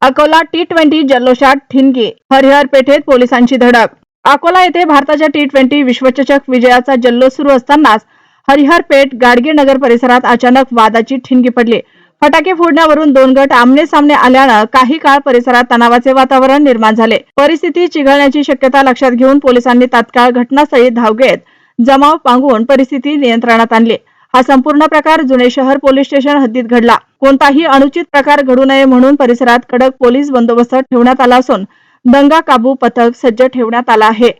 Akola T20 जल्लोषात ठिणगी, हरिहर पेठेत पोलिसांची धडक. अकोला येथे भारताच्या T20 विश्वचषक विजयाचा जल्लोष सुरू असतानाच हरिहर पेठ गाडगे नगर परिसरात अचानक वादाची ठिणगी पडली. फटाके फोडण्यावरून दोन गट आमने सामने आल्यानं काही काळ परिसरात तणावाचे वातावरण निर्माण झाले. परिस्थिती चिघळण्याची शक्यता लक्षात घेऊन पोलिसांनी तात्काळ घटनास्थळी धाव घेत जमाव पांगवून परिस्थिती नियंत्रणात आणली. हा संपूर्ण प्रकार जुने शहर पोलीस स्टेशन हद्दीत घडला. कोणताही अनुचित प्रकार घडू नये म्हणून परिसरात कडक पोलीस बंदोबस्त ठेवण्यात आला असून दंगा काबू पथक सज्ज ठेवण्यात आला आहे.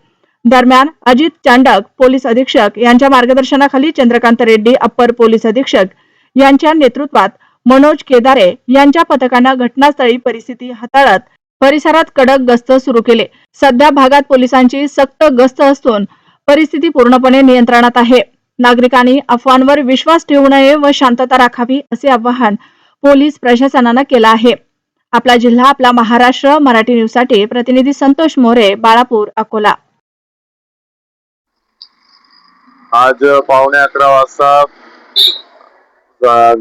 दरम्यान अजित चांडक पोलीस अधीक्षक यांच्या मार्गदर्शनाखाली चंद्रकांत रेड्डी अप्पर पोलीस अधीक्षक यांच्या नेतृत्वात मनोज केदारे यांच्या पथकानं घटनास्थळी परिस्थिती हाताळत परिसरात कडक गस्त सुरू केले. सध्या भागात पोलिसांची सक्त गस्त असून परिस्थिती पूर्णपणे नियंत्रणात आहे. नागरिकांनी अफवांवर विश्वास ठेवू नये व शांतता राखावी असे आवाहन पोलीस प्रशासनानं केलं आहे. आपला जिल्हा आपला महाराष्ट्र मराठी न्यूज साठी प्रतिनिधी संतोष मोरे, बाळापूर, अकोला. आज 11:15 वाजता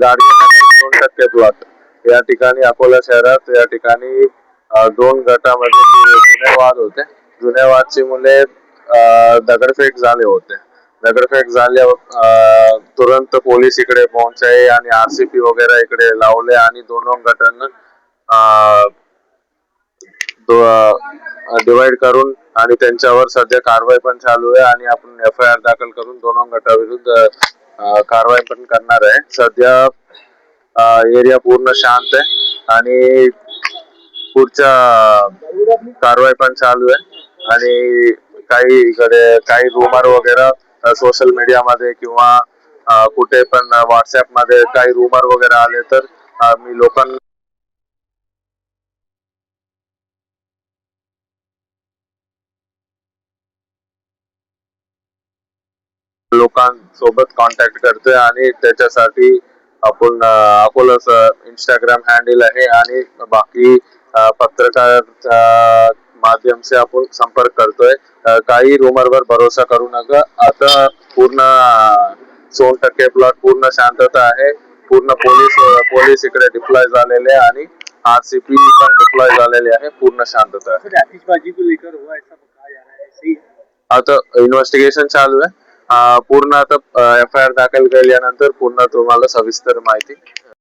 गाडगे 2% प्लॉट या ठिकाणी अकोला शहरात या ठिकाणी दोन गटामध्ये जुने वाद होते. जुन्या वादची मुले दगडफेक झाले होते. दगडफेक झाल्यावर तुरंत पोलीस इकडे पोहोचले आणि RCP वगैरे इकडे लावले आणि दोनों गटांना डिवाइड करून आणि त्यांच्यावर सध्या कारवाई पण चालू आहे आणि आपण FIR दाखल करून दोनों गटाविरुद्ध कारवाई पण करणार आहे. सध्या एरिया पूर्ण शांत आहे आणि पुढच्या कारवाई पण चालू आहे आणि काही रूमर वगैरे सोशल मीडिया मध्ये किंवा कुठे पण WhatsApp मध्ये काही रूमर वगैरे आले तर मी लोकांसोबत कॉन्टॅक्ट करतोय आणि त्याच्यासाठी आपण अकोला इंस्टाग्राम हँडल आहे आणि बाकी पत्रकार माध्यम से आपण संपर्क करतोय. काही रूमरवर भरोसा करू नका. आता पूर्ण 100% प्लॉट पूर्ण शांतता आहे. पूर्ण पोलीस इकडे डिप्लॉय झालेले आणि RCP पण डिप्लॉय झालेले आहे. पूर्ण शांतता आहे. आतिशबाजी को लेकर हुआ ऐसा बताया जा रहा है, सही है? आता इन्व्हेस्टिगेशन चालू आहे. पूर्ण आता FIR दाखल केल्यानंतर पूर्ण तुम्हाला सविस्तर माहिती